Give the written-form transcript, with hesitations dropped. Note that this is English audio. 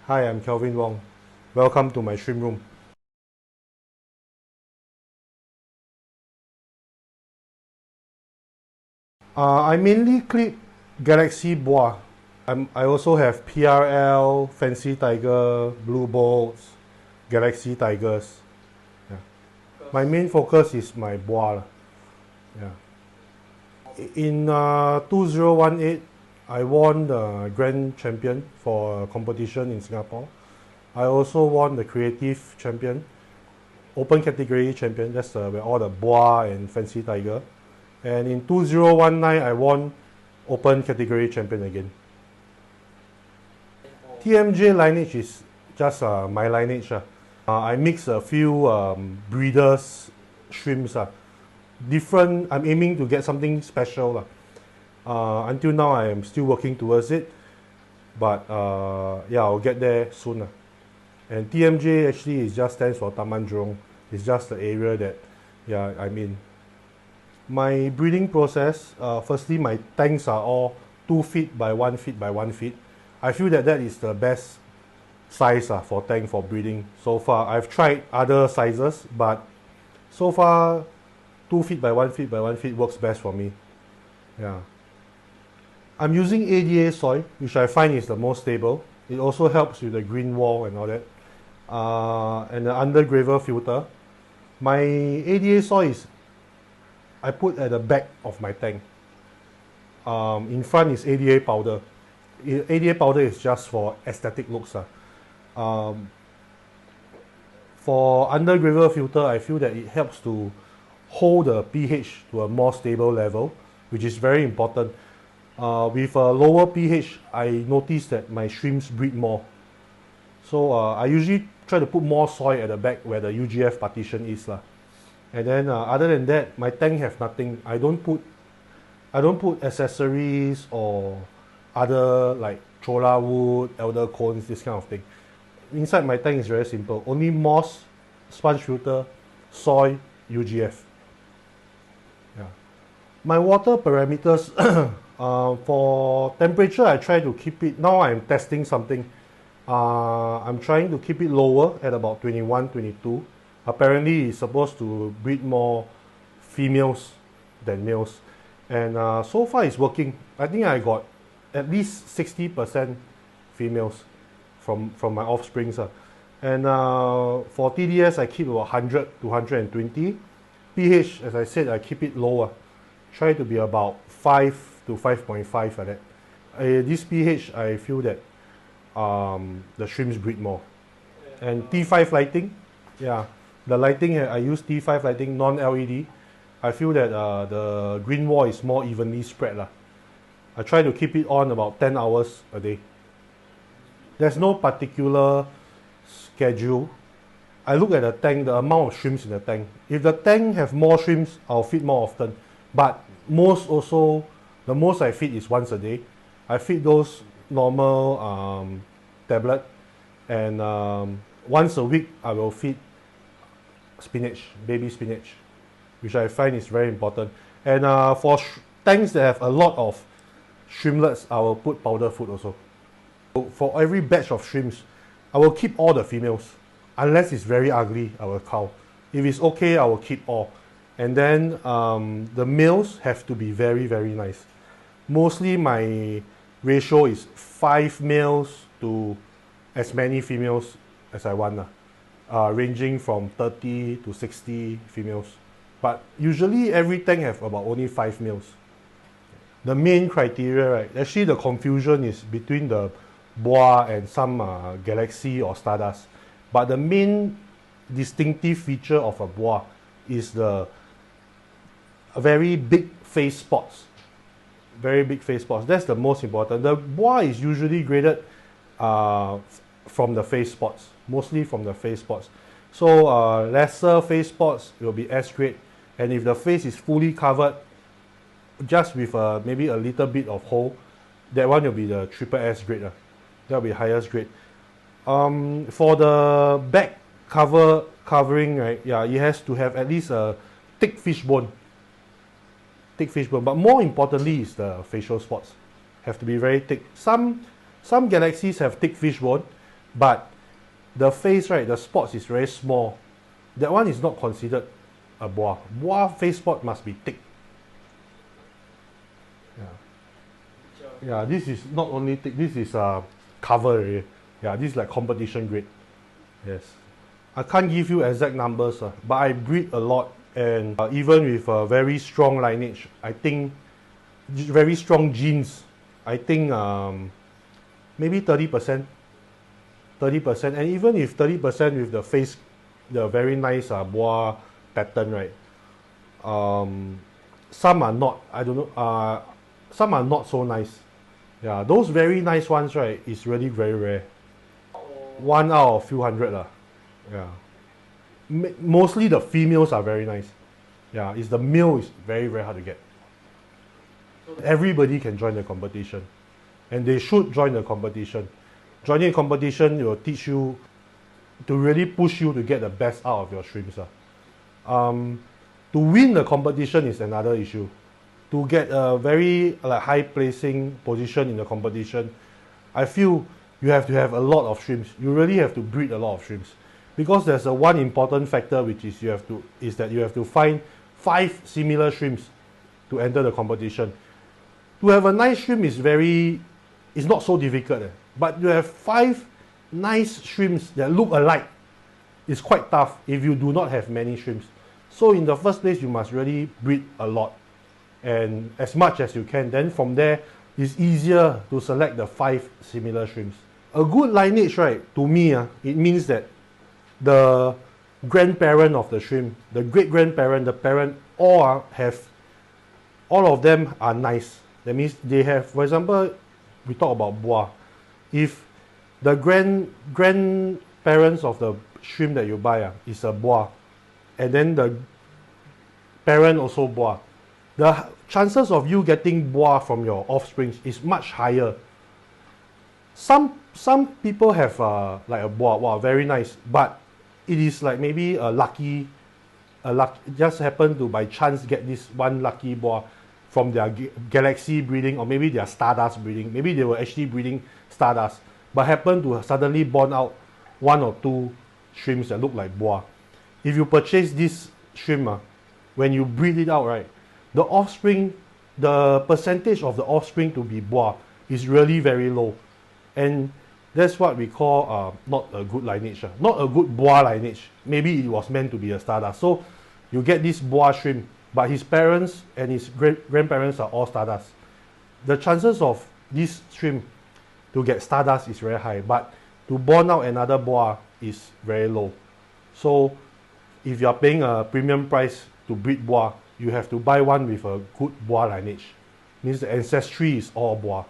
Hi, I'm Kelvin Wong. Welcome to my stream room. I mainly clip Galaxy Bois. I also have PRL, Fancy Tiger, Blue Bolts, Galaxy Tigers. Yeah. My main focus is my Bois. Yeah. In 2018, I won the Grand Champion for a competition in Singapore. I also won the Creative Champion, Open Category Champion, that's where all the Bois and Fancy Tiger. And in 2019, I won Open Category Champion again. TMJ lineage is just my lineage. I mix a few breeders' shrimps. Different, I'm aiming to get something special. Until now, I am still working towards it. But yeah, I'll get there soon. And TMJ actually just stands for Taman Jurong. It's just the area that I'm in. My breeding process, firstly, my tanks are all 2 feet by 1 feet by 1 feet. I feel that is the best size for tank for breeding so far. I've tried other sizes, but so far 2 feet by 1 feet by 1 feet works best for me. Yeah. I'm using ADA soil, which I find is the most stable. It also helps with the green wall and all that. And the undergraver filter. My ADA soil is I put at the back of my tank. In front is ADA powder. ADA powder is just for aesthetic looks. For undergraver filter, I feel that it helps to hold the pH to a more stable level, which is very important. With a lower pH, I notice that my shrimps breed more. So I usually try to put more soil at the back where the UGF partition is. And then other than that, my tank have nothing. I don't put accessories or other like chola wood, elder cones, this kind of thing. Inside my tank is very simple. Only moss, sponge filter, soil, UGF. Yeah. My water parameters, for temperature, I try to keep it. Now I'm testing something. I'm trying to keep it lower at about 21, 22. Apparently, it's supposed to breed more females than males. And so far, it's working. I think I got at least 60% females from my offsprings. And for TDS, I keep about 100 to 120. pH, as I said, I keep it lower. Try to be about 5 to 5.5 like that. This pH, I feel that the shrimps breed more. And T5 lighting, yeah, the lighting, I use T5 lighting, non-LED. I feel that the green wall is more evenly spread. I try to keep it on about 10 hours a day. There's no particular schedule. I look at the tank, the amount of shrimps in the tank. If the tank have more shrimps, I'll feed more often. But the most I feed is once a day. I feed those normal tablet, and once a week I will feed spinach, baby spinach, which I find is very important. And for tanks that have a lot of shrimplets, I will put powder food also. So for every batch of shrimps, I will keep all the females. Unless it's very ugly, I will cull. If it's okay, I will keep all. And then the males have to be very, very nice. Mostly my ratio is 5 males to as many females as I want, ranging from 30 to 60 females. But usually every tank have about only 5 males. The main criteria, right? Actually, the confusion is between the Bois and some Galaxy or Stardust. But the main distinctive feature of a Bois is the very big face spots. Very big face spots. That's the most important. The Bois is usually graded from the face spots, mostly from the face spots. So lesser face spots will be S grade, and if the face is fully covered, just with maybe a little bit of hole, that one will be the triple S grade. That will be highest grade. For the back covering, right? Yeah, it has to have at least a thick fish bone. Thick fish bone, but more importantly is the facial spots. Have to be very thick. Some galaxies have thick fish bone, but the face, right, the spots is very small. That one is not considered a bois. Bois face spot must be thick. Yeah, this is not only thick, this is cover area. Yeah, this is like competition grade. Yes. I can't give you exact numbers, but I breed a lot, and even with a very strong lineage, I think very strong genes, I think maybe 30%. 30%, and even if 30% with the face, the very nice bois pattern, right? Some are not, I don't know, some are not so nice. Yeah, those very nice ones, right, is really very rare. One out of few hundred lah. Yeah. Mostly the females are very nice. Yeah, it's the male is very, very hard to get. Everybody can join the competition, and they should join the competition. Joining a competition will teach you to really push you to get the best out of your shrimps. To win the competition is another issue. To get a very high placing position in the competition, I feel you have to have a lot of shrimps. You really have to breed a lot of shrimps, because there's a one important factor, which is you have to find 5 similar shrimps to enter the competition. To have a nice shrimp is not so difficult, but you have 5 nice shrimps that look alike. It's quite tough if you do not have many shrimps. So in the first place, you must really breed a lot, and as much as you can. Then from there, it's easier to select the 5 similar shrimps. A good lineage, right, to me, it means that the grandparent of the shrimp, the great-grandparent, the parent, all of them are nice. That means they have, for example, we talk about bois. If the grandparents of the shrimp that you buy is a bois, and then the parent also bois, the chances of you getting bois from your offspring is much higher. Some people have like a bois, wow, very nice, but it is like maybe just happen to by chance get this one lucky bois from their galaxy breeding, or maybe their stardust breeding. Maybe they were actually breeding stardust, but happen to suddenly born out 1 or 2 shrimps that look like bois. If you purchase this shrimp, when you breed it out, right, the offspring, the percentage of the offspring to be bois is really very low, and that's what we call not a good lineage, not a good bois lineage. Maybe it was meant to be a stardust. So you get this bois shrimp, but his parents and his grandparents are all stardust. The chances of this shrimp to get stardust is very high, but to born out another bois is very low. So if you are paying a premium price to breed bois, you have to buy one with a good bois lineage. Means the ancestry is all bois.